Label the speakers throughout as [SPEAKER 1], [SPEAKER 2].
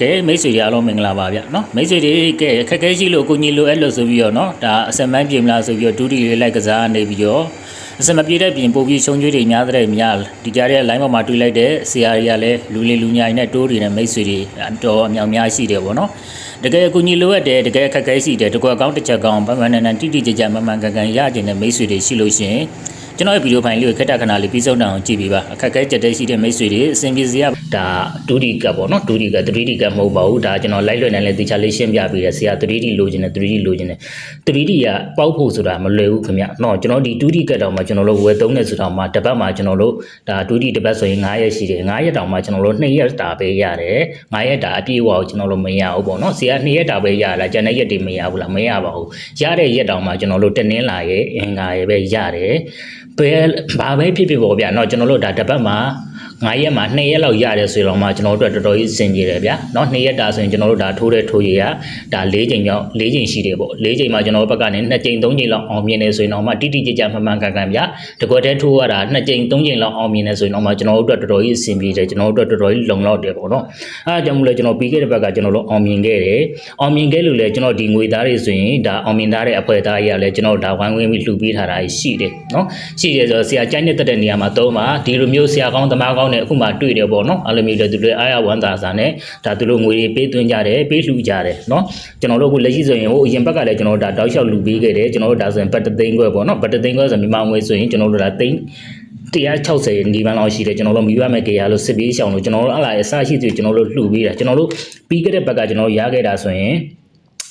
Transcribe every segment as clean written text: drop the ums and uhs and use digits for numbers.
[SPEAKER 1] ကဲမိတ်ဆွေတွေအားလုံးမင်္ဂလာပါဗျနော်မိတ်ဆွေတွေကဲခက်ခဲရှိလို့ကိုကြီးလိုအဲ့လို့ဆိုပြီးတော့နော်ဒါအစမန်းပြင်မလားဆိုပြီးတော့ဒူးတီလေးလိုက်ကစားနေပြီးတော့အစမပြေတဲ့ပြင်ပို့ပြီးရှုံးကျွေးတွေများတဲ့များဒီကြားရဲ့ line ပေါ်မှာတွေးလိုက်တဲ့ဆရာကြီးကလည်းလူလေးလူညာကြီးနဲ့တိုးတွေနဲ့မိတ်ဆွေတွေတော်အမြောင်များရှိတယ်ပေါ့နော်တကယ်ကိုကြီးလိုရတဲ့တကယ်ခက်ခဲရှိတယ်တကွက်ကောင်းတစ်ချက်ကောင်းပန်းနန်တိတိကျကျမမှန်ကန်ကန်ရကျင်တဲ့မိတ်ဆွေတွေရှိလို့ရှိရင်ကျွန်တော်ရဲ့ဗီဒီယိုဖိုင်လေးကိုခက်တာခဏလေးပြီးဆုံးအောင်ကြည့်ပေးပါအခက်အခဲကြက်တဲ့ရှိတဲ့မိတ်ဆွေတွေအဆင်ပြေစေရဒါဒူဒီကပေါ့နော်ဒူဒီက 3D ကမဟုတ်ပါဘူးဒါကျွန်တော် live လွှင့်နေလဲတေချာလေးရှင်းပြပေးတယ်ဆရာ 3D လိုချင်တယ် 3D လိုချင်တယ် 3D ကပေါက်ဖို့ဆိုတာမလွယ်ဘူးခင်ဗျနော်ကျွန်တော်ဒီ 2D ကတောင်မှကျွန်တော်တို့ဝယ်သုံးနေဆိုတော့မှတစ်ပတ်မှကျွန်တော်တို့ဒါ 2D တစ်ပတ်ဆိုရင်9ရက်ရှိတယ်9ရက်တောင်မှကျွန်တော်တို့2ရက်တာပဲရတယ်9ရက်တာအပြည့်အဝကိုကျွန်တော်တို့မရဘူးပေါ့နော်ဆရာ2ရက်တာပဲရလားကျန်တဲ့ရက်တွေမရဘူးလားမရပါဘူးရတဲ့ရက်တောင်မှကျွန်တော်တို့တနင်္လာရဲ့အင်္ဂါရဲ့ပဲရတယ်ဘာပဲဖြစ်ဖြစ်ပေါ့ဗျာเนาะကျွန်တော်တို့ဒါတစ်ပတ်မှာ9ရက်မှာ2ရက်လောက်ရတယ်ဆိုတော့မှကျွန်တော်တို့တော်တော်ကြီးစင်ပြေတယ်ဗျာเนาะ2ရက်တာဆိုရင်ကျွန်တော်တို့ဒါထိုးတဲ့ထိုးရဒါ4ချိန်မြောက်4ချိန်ရှိတယ်ပေါ့4ချိန်မှာကျွန်တော်တို့ဘက်ကနေ2ချိန်3ချိန်လောက်အောင်မြင်နေဆိုရင်တော့မှတိတိကျကျမှန်မှန်ကန်ကန်ဗျာတကွက်တည်းထိုးရတာ2ချိန်3ချိန်လောက်အောင်မြင်နေဆိုရင်တော့မှကျွန်တော်တို့တော်တော်ကြီးစင်ပြေတယ်ကျွန်တော်တို့တော်တော်ကြီးလုံလောက်တယ်ပေါ့เนาะအဲဒါကြောင့်မို့လဲကျွန်တော်ပြီးခဲ့တဲ့ဘက်ကကျွန်တော်တို့အောင်မြင်ခဲ့တယ်အောင်မြင်ခဲ့လို့လဲကျွန်တော်ဒီငွေသားတွေဆိုရင်ဒါအောင်မြင်သားတဲ့အဖွဲသားကြီးကလည်းကျွန်တော်ဒါဝိုင်းဝင်းပြီးလှူပေးထားတာရှိတယ်เนาะရှိတယ်ဆိုတော့ဆရာကြိုက်နေတဲ့နေရာမှာသုံးပါဒီလိုမျိုးဆရာကောင်းသမားကောင်းနဲ့အခုမှတွေ့တယ်ပေါ့နော်အဲ့လိုမျိုးလေသူတို့အားရဝမ်းသာစာနဲ့ဒါသူတို့ငွေတွေပေးသွင်းကြတယ်ပေးလှူကြတယ်နော်ကျွန်တော်တို့အခုလက်ရှိဆိုရင်ဟိုအရင်ဘက်ကလည်းကျွန်တော်တို့ဒါတောက်လျှောက်လှူပေးခဲ့တယ်ကျွန်တော်တို့ဒါဆိုရင်ပတ်တသိန်းခွဲပေါ့နော်ပတ်တသိန်းခွဲဆိုမြန်မာငွေဆိုရင်ကျွန်တော်တို့ဒါသိန်း160ဒီပန်းလောက်ရှိတယ်ကျွန်တော်တို့မိဘမဲ့ကြရလို့စစ်ပေးရှောင်လို့ကျွန်တော်တို့အလားအစားရှိသူကျွန်တော်တို့လှူပေးတာကျွန်တော်တို့ပြီးခဲ့တဲ့ဘက်ကကျွန်တော်ရခဲ့တာဆိုရင်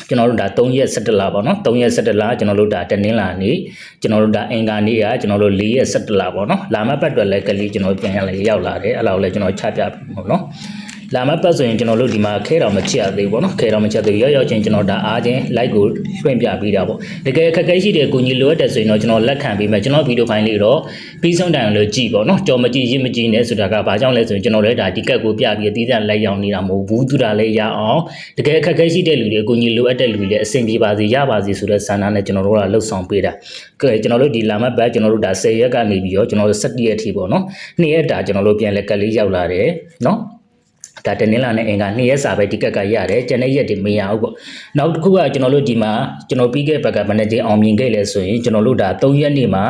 [SPEAKER 1] ကျွန်တော်တို့ဒါ3ရက်17လပေါ့နော်3ရက်17လကျွန်တော်တို့ဒါတနင်္လာနေ့ကျွန်တော်တို့ဒါအင်္ဂါနေ့ကကျွန်တော်တို့4ရက်17လပေါ့နော်လာမပတ်အတွက်လည်းကလေးကျွန်တော်ပြန်ရလဲရောက်လာတယ်အဲ့လောက်လည်းကျွန်တော်ချပြပြီပေါ့နော်လာမပတ်ဆိုရင်ကျွန်တော်တို့ဒီမှာခဲတော်မချရသေးဘူးပေါ့နော်ခဲတော်မချသေးရောက်ချင်းကျွန်တော်ဒါအားချင်း like ကိုလွှင့်ပြပေးတာပေါ့တကယ်ခက်ခဲရှိတဲ့ကိုကြီးလိုအပ်တဲ့ဆိုရင်တော့ကျွန်တော်လက်ခံပေးမယ်ကျွန်တော်ဗီဒီယိုဖိုင်လေးတော့ပြီးဆုံးတိုင်လို့ကြည့်ပေါ့နော်ကြော်မကြည့်ရင်းမကြည့်နဲ့ဆိုတာကဘာကြောင့်လဲဆိုရင်ကျွန်တော်လည်းဒါဒီကက်ကိုပြပြီးအသေးစိတ်လိုက်ရောက်နေတာမဟုတ်ဘူးသူတာလည်းရအောင်တကယ်ခက်ခဲရှိတဲ့လူတွေကိုကြီးလိုအပ်တဲ့လူတွေလည်းအဆင်ပြေပါစေရပါစေဆိုတဲ့ဆန္ဒနဲ့ကျွန်တော်တို့ကလှုပ်ဆောင်ပေးတာကဲကျွန်တော်တို့ဒီလာမပတ်ကျွန်တော်တို့ဒါ10ရက်ကနေပြီးတော့ကျွန်တော်တို့17ရက်ထိပေါ့နော်2ရက်တာကျွန်တော်တို့ပြန်လက်ကလေးရောက်လာတယ်နော်ဒါတနင်္လာနဲ့အင်္ဂါ2ရက်စာပဲဒီကက်ကရတယ်ကျန်တဲ့ရက်တွေမရဘူးပေါ့နောက်တစ်ခုကကျွန်တော်တို့ဒီမှာကျွန်တော်ပြီးခဲ့ဘက်ကမနေ့ကအောင်မြင်ခဲ့လဲဆိုရင်ကျွန်တော်တို့ဒါ3ရက်နေ့မှာ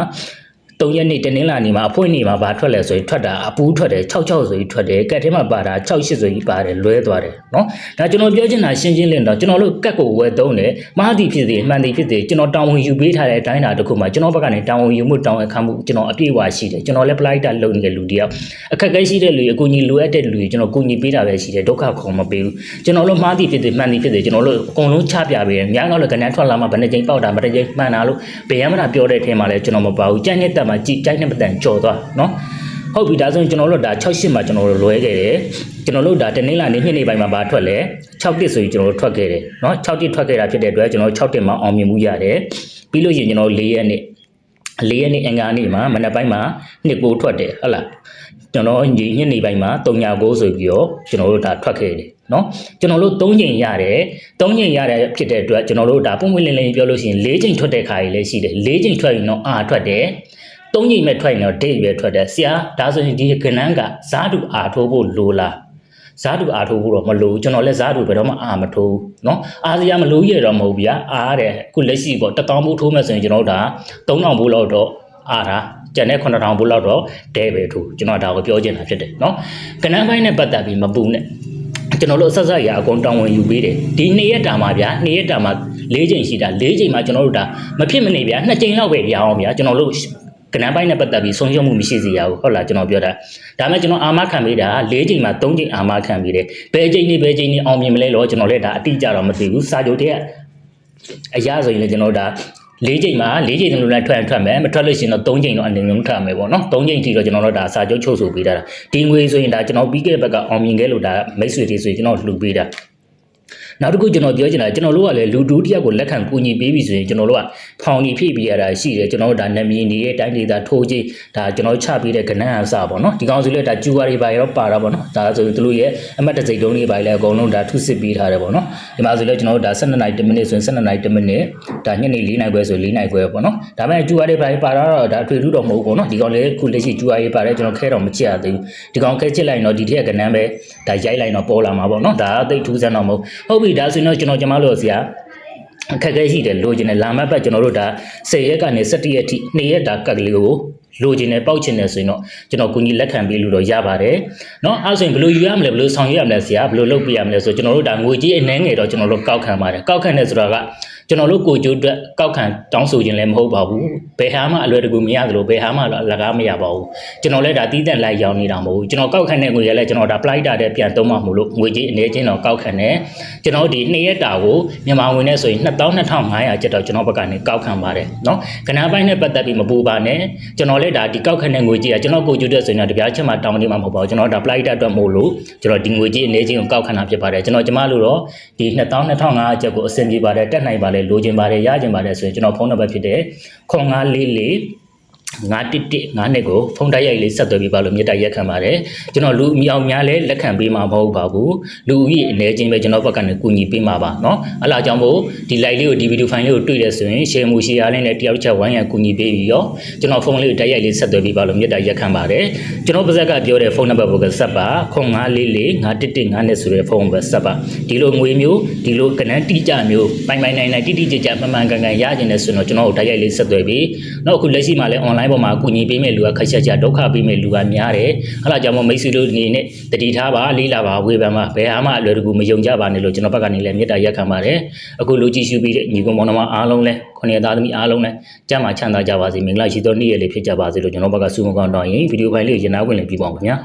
[SPEAKER 1] 3ရက်နေ့တနင်္လာနေ့မှာအဖွင့်နေ့မှာဘာထွက်လဲဆိုရင်ထွက်တာအပူးထွက်တယ်66ဆိုပြီးထွက်တယ်ကက်ထဲမှာပါတာ68ဆိုပြီးပါတယ်လွဲသွားတယ်เนาะဒါကျွန်တော်ပြောချင်တာရှင်းရှင်းလင်းတော့ကျွန်တော်တို့ကက်ကိုဝယ်သုံးတယ်မှားသည်ဖြစ်စေမှန်သည်ဖြစ်စေကျွန်တော်တောင်းဝန်ယူပေးထားတဲ့အတိုင်းတာတစ်ခုမှာကျွန်တော်ဘက်ကနေတောင်းဝန်ယူမှုတောင်းဝန်ခံမှုကျွန်တော်အပြည့်အဝရှိတယ်ကျွန်တော်လည်းပလိုက်တာလုပ်နေတဲ့လူတယောက်အခက်အခဲရှိတဲ့လူအကူအညီလိုအပ်တဲ့လူတွေကျွန်တော်ကူညီပေးတာပဲရှိတယ်ဒုက္ခခေါ်မပေးဘူးကျွန်တော်တို့မှားသည်ဖြစ်စေမှန်သည်ဖြစ်စေကျွန်တော်တို့အကုန်လုံးချပြပေးတယ်များတော့လည်းကဏ္ဍထွက်လာမှဘယ်နှကြိမ်ပေါက်တာဘယ်နှကြိမ်မှန်တာလို့ဘယ်ရမတာပြောတဲ့အထင်မှာလည်းကျွန်တော်မပါဘူးကြိုက်နေတဲ့မှာကြိုက်နေပတန်ကြော်သွားเนาะဟုတ်ပြီဒါဆိုရင်ကျွန်တော်တို့ဒါ68မှာကျွန်တော်တို့လွဲခဲ့တယ်ကျွန်တော်တို့ဒါတနင်္လာနေ့ညနေပိုင်းမှာဘာထွက်လဲ6တစ်ဆိုရင်ကျွန်တော်တို့ထွက်ခဲ့တယ်เนาะ6တစ်ထွက်ခဲ့တာဖြစ်တဲ့အတွက်ကျွန်တော်တို့6တစ်မှာအောင်မြင်မှုရတယ်ပြီးလို့ရှိရင်ကျွန်တော်တို့4ရက်နေ့အင်္ဂါနေ့မှာမနက်ပိုင်းမှာ2ကိုထွက်တယ်ဟုတ်လားကျွန်တော်ညနေပိုင်းမှာ3.9ဆိုပြီးတော့ကျွန်တော်တို့ဒါထွက်ခဲ့တယ်เนาะကျွန်တော်တို့3ချိန်ရတယ်3ချိန်ရတဲ့ဖြစ်တဲ့အတွက်ကျွန်တော်တို့ဒါပုံမှန်လင်းလင်းပြောလို့ရှိရင်4ချိန်ထွက်တဲ့ခါကြီးလည်းရှိတယ်4ချိန်ထွက်ရင်တော့အာထွက်တယ်3ချိန်မဲ့ထွက်ရင်တော့ဒိတ်ပဲထွက်တယ်ဆရာဒါဆိုရင်ဒီကဏ္ဍကဇာတုအာထိုးဖို့လိုလားဇာတုအာထိုးဖို့တော့မလိုဘူးကျွန်တော်လည်းဇာတုဘယ်တော့မှအာမထိုးဘူးเนาะအာစရာမလိုရတော့မဟုတ်ဗျာအားတဲ့အခုလက်ရှိပေါ့1000ဘူးထိုးမယ်ဆိုရင်ကျွန်တော်တို့ဒါ3000ဘူးလောက်တော့အာတာကျန်တဲ့9000ဘူးလောက်တော့ဒဲပဲထိုးကျွန်တော်ဒါကိုပြောချင်တာဖြစ်တယ်เนาะကဏ္ဍပိုင်းနဲ့ပတ်သက်ပြီးမပူနဲ့ကျွန်တော်တို့ဆက်ဆက်ရအကုန်တောင်းဝင်ယူပေးတယ်ဒီ2ရက်တာမှာဗျာ2ရက်တာမှာ4ချိန်ရှိတာ4ချိန်မှာကျွန်တော်တို့ဒါမဖြစ်မနေဗျာ2ချိန်လောက်ပဲရအောင်ဗျာကျွန်တော်တို့ကဏ္ဍပိုင်းနဲ့ပတ်သက်ပြီးဆုံးရှုံးမှုမရှိစေရဘူးဟုတ်လားကျွန်တော်ပြောတာဒါမဲ့ကျွန်တော်အာမခံပေးတာ4ချိန်မှာ3ချိန်အာမခံပေးတယ်ဘယ်ချိန်နေအောင်မြင်မလဲလို့ကျွန်တော်လည်းဒါအတိအကျတော့မသိဘူးစာချုပ်တည်းအရာဆိုရင်လည်းကျွန်တော်ဒါ4ချိန်မှာ4ချိန်လုံးလည်းထွက်မယ်မထွက်လို့ရှိရင်တော့3ချိန်တော့အနေနဲ့ထွက်မယ်ပေါ့နော်3ချိန်ထိတော့ကျွန်တော်တို့ဒါစာချုပ်ချုပ်ဆိုပေးတာဒီငွေဆိုရင်ဒါကျွန်တော်ပြီးခဲ့တဲ့ဘက်ကအောင်မြင်ခဲ့လို့ဒါမိတ်ဆွေတွေဆိုရင်ကျွန်တော်လှူပေးတာ နောက်တစ်ခုကျွန်တော်ပြောချင်တာကျွန်တော်တို့ကလည်းလူတူတယောက်ကိုလက်ခံကူညီပေးပြီဆိုရင်ကျွန်တော်တို့ကဖောင်နေဖြည့်ပေးရတာရှိတယ်ကျွန်တော်တို့ဒါနာမည်နေတဲ့တိုင်းဒေသထိုးကြီးဒါကျွန်တော်ချပေးတဲ့ကဏ္ဍအစပေါ့နော်ဒီကောင်စီလည်းဒါကျူဝါတွေပါရောပါတာပေါ့နော်ဒါဆိုရင်သူတို့ရဲ့အမှတ်တစိတ်တုံးတွေပါလဲအကုန်လုံးဒါထုစစ်ပေးထားတယ်ပေါ့နော်ဒီမှာဆိုလည်းကျွန်တော်တို့ဒါ12နိုင်1မိနစ်ဆိုရင်12နိုင်1မိနစ်ဒါညနေ4နိုင်ခွဲဆို4နိုင်ခွဲပေါ့နော်ဒါပေမဲ့ကျူဝါတွေပါတော့ဒါအထွေထူးတော့မဟုတ်ဘူးပေါ့နော်ဒီကောင်လည်းခုလက်ရှိကျူဝါတွေပါတယ်ကျွန်တော်ခဲတော့မချရသေးဘူးဒီကောင်ခဲချစ်လိုက်ရင်တော့ဒီထက်ကဏ္ဍပဲဒါရိုက်လိုက်တော့ပေါ်လာမှာပေါ့နော်ဒါအသိထူးဆန်းတော့မဟုတ်ပြီဒါဆိုရင်တော့ကျွန်တော်ကျမလို့ဆရာအခက်အခဲရှိတယ်လိုချင်တယ်လာမတ်ပတ်ကျွန်တော်တို့ဒါ10ရက်ကနေ17ရက်ထိ2ရက်တာကတ်ကလေးကိုလိုချင်တယ်ပေါက်ချင်တယ်ဆိုရင်တော့ကျွန်တော်ကူညီလက်ခံပေးလို့တော့ရပါတယ်เนาะအဲ့ဆိုရင်ဘယ်လိုယူရမလဲဘယ်လိုဆောင်ရွက်ရမလဲဆရာဘယ်လိုလုပ်ပြရမလဲဆိုကျွန်တော်တို့ဒါငွေကြီးအနှဲငယ်တော့ကျွန်တော်တို့ကောက်ခံပါတယ်ကောက်ခံတယ်ဆိုတာကကျွန်တော်တို့ကိုကျိုးအတွက်ကောက်ခံတောင်းဆိုခြင်းလည်းမဟုတ်ပါဘူးဘယ်ဟာမှအလွယ်တကူမရသလိုဘယ်ဟာမှလကားမရပါဘူးကျွန်တော်လည်းဒါတီးတက်လိုက်ရောင်းနေတာမဟုတ်ဘူးကျွန်တော်ကောက်ခံတဲ့ငွေရလည်းကျွန်တော်ဒါ flight တာတဲ့ပြန်သုံးမှမလို့ငွေကြီးအနေချင်းတော့ကောက်ခံတယ်ကျွန်တော်ဒီ2ရက်တာကိုမြန်မာငွေနဲ့ဆိုရင်22,500ကျပ်တော့ကျွန်တော်ဘက်ကနေကောက်ခံပါတယ်เนาะခဏပိုင်းနဲ့ပတ်သက်ပြီးမပူပါနဲ့ကျွန်တော်လည်းဒါဒီကောက်ခံတဲ့ငွေကြီးကကျွန်တော်ကိုကျိုးအတွက်ဆိုရင်တော့တပြားချက်မှတောင်းနေမှာမဟုတ်ပါဘူးကျွန်တော်ဒါ flight တာအတွက်မို့လို့ကျွန်တော်ဒီငွေကြီးအနေချင်းကိုကောက်ခံတာဖြစ်ပါတယ်ကျွန်တော်ကျမလို့တော့ဒီ22,500ကျပ်ကိုအဆင်ပြေပါတယ်တက်နိုင်ပါတယ်လိုချင်ပါတယ်ရချင်ပါတယ်ဆိုရင်ကျွန်တော်ဖုန်းနံပါတ်ဖြစ်တဲ့0944 911 9ကိုဖုန်းတိုက်ရိုက်လေးဆက်သွယ်ပြီးပါလို့မြေတိုက်ရက်ခံပါတယ်ကျွန်တော်လူအမြောင်များလဲလက်ခံပေးမှာမဟုတ်ပါဘူးလူဦးရေအနေချင်းပဲကျွန်တော်ဘက်ကနေကူညီပေးမှာပါเนาะအဲ့လာကြောင့်မို့ဒီ live လေးကိုဒီ video file လေးကိုတွေ့ရဆိုရင် share မှု share လေးနဲ့တယောက်တစ်ချက်ဝိုင်းရန်ကူညီပေးပြီးရောကျွန်တော်ဖုန်းလေးကိုတိုက်ရိုက်လေးဆက်သွယ်ပြီးပါလို့မြေတိုက်ရက်ခံပါတယ်ကျွန်တော်ပါဇက်ကပြောတဲ့ဖုန်းနံပါတ်ကိုဆက်ပါ0944 911 9ဆိုတဲ့ဖုန်းပဲဆက်ပါဒီလိုငွေမျိုးဒီလိုကဏ္ဍတိကျမျိုးပိုင်နိုင်တိတိကျကျမှန်မှန်ကန်ကန်ရကျင်တဲ့ဆိုတော့ကျွန်တော်တို့တိုက်ရိုက်လေးဆက်သွယ်ပြီးနောက်အခုလက်ရှိမှာလဲ online ပေါ်မှာကူညီပေးမဲ့လူကခက်ချက်ကြဒုက္ခပေးမဲ့လူကများတယ်အဲ့ဒါကြောင့်မို့မိတ်ဆွေတို့အနေနဲ့တတိထားပါလေးလာပါဝေဖန်ပါဘယ်ဟာမှအလွယ်တကူမယုံကြပါနဲ့လို့ကျွန်တော်ဘက်ကနေလည်းမေတ္တာရက်ခံပါတယ်အခုလူကြည့်ရှုပြီးတဲ့ညီကောင်မောင်နှမအားလုံးလဲခုနှစ်သားသမီးအားလုံးလဲကြမ်းမှချမ်းသာကြပါစေမင်္ဂလာရှိသောနေ့ရက်လေးဖြစ်ကြပါစေလို့ကျွန်တော်ဘက်ကဆုမကောင်းတောင်းရင်ဗီဒီယိုဖိုင်လေးကိုရနာခွင့်လည်းပြပါအောင်ခင်ဗျာ